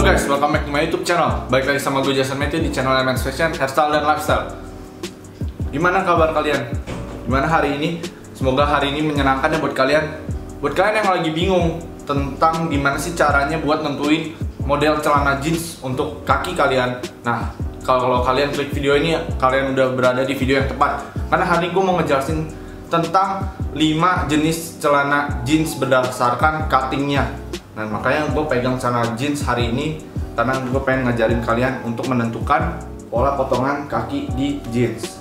guys, welcome back to my YouTube channel. Balik lagi sama gue Jason Matthew di channel Elements Fashion, Hairstyle dan Lifestyle. Gimana kabar kalian? Gimana hari ini? Semoga hari ini menyenangkan ya buat kalian. Buat kalian yang lagi bingung tentang gimana sih caranya buat nentuin model celana jeans untuk kaki kalian. Nah, kalau kalian klik video ini, kalian udah berada di video yang tepat. Karena hari ini gue mau ngejelasin tentang 5 jenis celana jeans berdasarkan cuttingnya. Nah, makanya gue pegang celana jeans hari ini karena gue pengen ngajarin kalian untuk menentukan pola potongan kaki di jeans.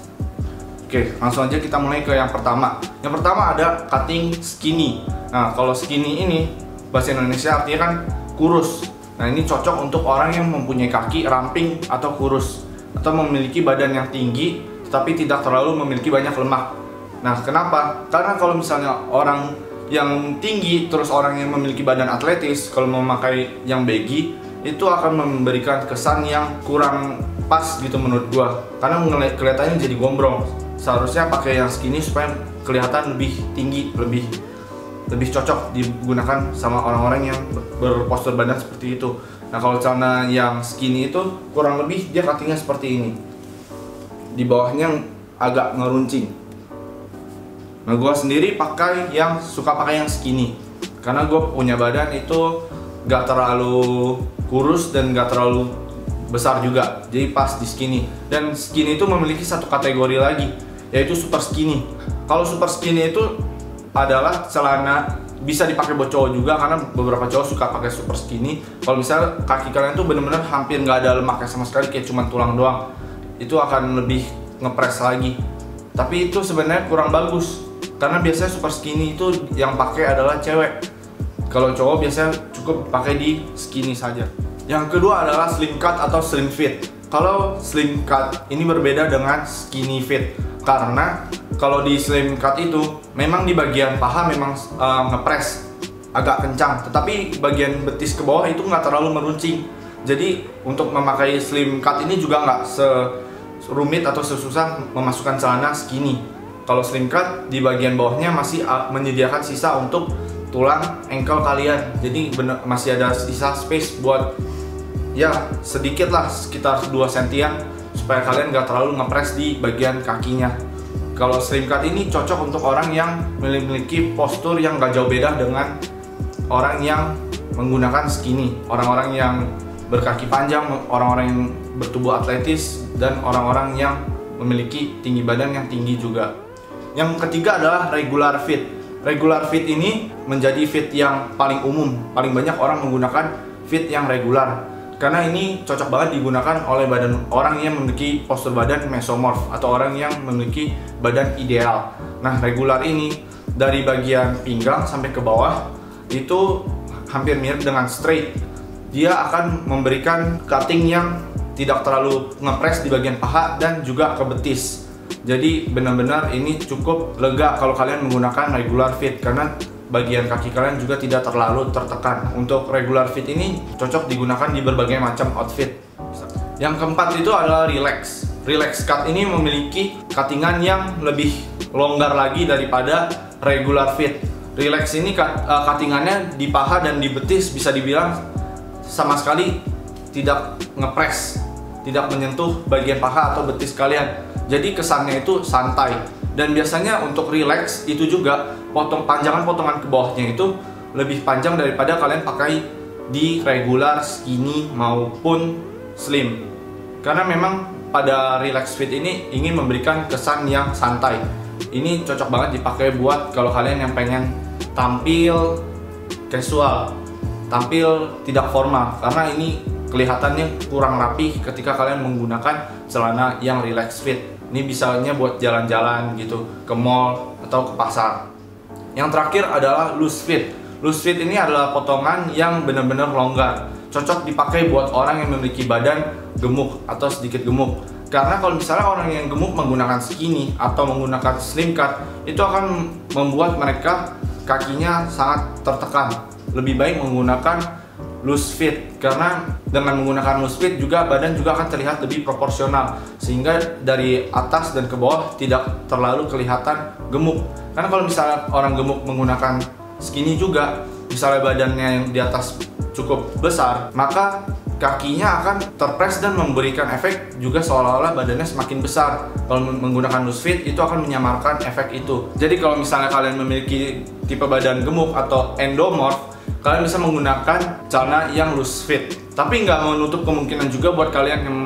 Oke, langsung aja kita mulai ke yang pertama. Yang pertama ada cutting skinny. Nah, kalau skinny ini bahasa Indonesia artinya kan kurus. Nah, ini cocok untuk orang yang mempunyai kaki ramping atau kurus, atau memiliki badan yang tinggi tetapi tidak terlalu memiliki banyak lemak. Nah, kenapa? Karena kalau misalnya orang yang tinggi terus orang yang memiliki badan atletis, kalau memakai yang baggy itu akan memberikan kesan yang kurang pas gitu menurut gua, karena kelihatannya jadi gombrong. Seharusnya pakai yang skinny supaya kelihatan lebih tinggi, lebih cocok digunakan sama orang-orang yang berpostur badan seperti itu. Nah, kalau celana yang skinny itu kurang lebih dia cuttingnya seperti ini, di bawahnya agak ngeruncing. Nah, gue sendiri suka pakai yang skinny karena gue punya badan itu gak terlalu kurus dan gak terlalu besar juga, jadi pas di skinny. Dan skinny itu memiliki satu kategori lagi, yaitu super skinny. Kalau super skinny itu adalah celana bisa dipakai buat cowok juga, karena beberapa cowok suka pakai super skinny. Kalau misalnya kaki kalian tuh bener-bener hampir gak ada lemaknya sama sekali, kayak cuma tulang doang, itu akan lebih ngepres lagi. Tapi itu sebenarnya kurang bagus, karena biasanya super skinny itu yang pakai adalah cewek. Kalau cowok biasanya cukup pakai di skinny saja. Yang kedua adalah slim cut atau slim fit. Kalau slim cut ini berbeda dengan skinny fit, karena kalau di slim cut itu memang di bagian paha memang ngepres agak kencang, tetapi bagian betis ke bawah itu nggak terlalu meruncing. Jadi untuk memakai slim cut ini juga nggak serumit atau sesusah memasukkan celana skinny. Kalau slim cut di bagian bawahnya masih menyediakan sisa untuk tulang ankle kalian, jadi masih ada sisa space buat ya sedikit lah, sekitar 2 sentian, supaya kalian gak terlalu ngepres di bagian kakinya. Kalau slim cut ini cocok untuk orang yang memiliki postur yang gak jauh beda dengan orang yang menggunakan skinny, orang-orang yang berkaki panjang, orang-orang yang bertubuh atletis, dan orang-orang yang memiliki tinggi badan yang tinggi juga. Yang ketiga adalah regular fit. Regular fit ini menjadi fit yang paling umum, paling banyak orang menggunakan fit yang regular, karena ini cocok banget digunakan oleh badan orang yang memiliki postur badan mesomorph atau orang yang memiliki badan ideal. Nah, regular ini dari bagian pinggang sampai ke bawah itu hampir mirip dengan straight. Dia akan memberikan cutting yang tidak terlalu ngepres di bagian paha dan juga ke betis. Jadi benar-benar ini cukup lega kalau kalian menggunakan regular fit, karena bagian kaki kalian juga tidak terlalu tertekan. Untuk regular fit ini cocok digunakan di berbagai macam outfit. Yang keempat itu adalah relax. Relax cut ini memiliki cuttingan yang lebih longgar lagi daripada regular fit. Relax ini cuttingannya di paha dan di betis bisa dibilang sama sekali tidak ngepres, tidak menyentuh bagian paha atau betis kalian. Jadi kesannya itu santai. Dan biasanya untuk relax itu juga panjangan potongan ke bawahnya itu lebih panjang daripada kalian pakai di regular, skinny maupun slim. Karena memang pada relax fit ini ingin memberikan kesan yang santai. Ini cocok banget dipakai buat kalau kalian yang pengen tampil casual, tampil tidak formal, karena ini kelihatannya kurang rapi ketika kalian menggunakan celana yang relax fit. Ini bisanya buat jalan-jalan gitu, ke mall atau ke pasar. Yang terakhir adalah loose fit. Loose fit ini adalah potongan yang benar-benar longgar, cocok dipakai buat orang yang memiliki badan gemuk atau sedikit gemuk. Karena kalau misalnya orang yang gemuk menggunakan skinny atau menggunakan slim cut, itu akan membuat mereka kakinya sangat tertekan. Lebih baik menggunakan loose fit, karena dengan menggunakan loose fit juga badan juga akan terlihat lebih proporsional, sehingga dari atas dan ke bawah tidak terlalu kelihatan gemuk. Karena kalau misalnya orang gemuk menggunakan skinny juga, misalnya badannya yang di atas cukup besar, maka kakinya akan terpres dan memberikan efek juga seolah-olah badannya semakin besar. Kalau menggunakan loose fit itu akan menyamarkan efek itu. Jadi kalau misalnya kalian memiliki tipe badan gemuk atau endomorph, kalian bisa menggunakan celana yang loose fit. Tapi nggak menutup kemungkinan juga buat kalian yang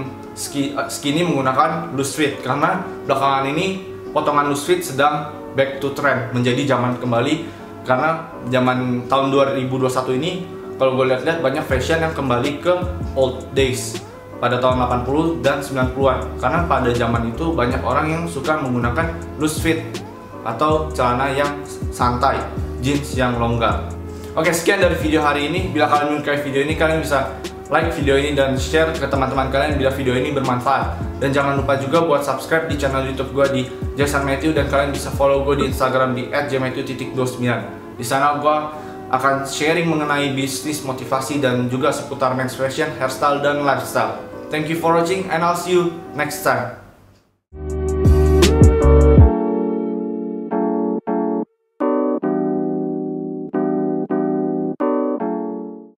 skinny menggunakan loose fit, karena belakangan ini potongan loose fit sedang back to trend, menjadi zaman kembali. Karena zaman tahun 2021 ini, kalau gue lihat-lihat banyak fashion yang kembali ke old days pada tahun 80 dan 90-an. Karena pada zaman itu banyak orang yang suka menggunakan loose fit atau celana yang santai, jeans yang longgar. Oke, sekian dari video hari ini. Bila kalian menyukai video ini, kalian bisa like video ini dan share ke teman-teman kalian bila video ini bermanfaat. Dan jangan lupa juga buat subscribe di channel YouTube gue di Jason Matthew, dan kalian bisa follow gue di Instagram di @jmatthew_29. Di sana gue akan sharing mengenai bisnis, motivasi, dan juga seputar men's fashion, hairstyle, dan lifestyle. Thank you for watching and I'll see you next time.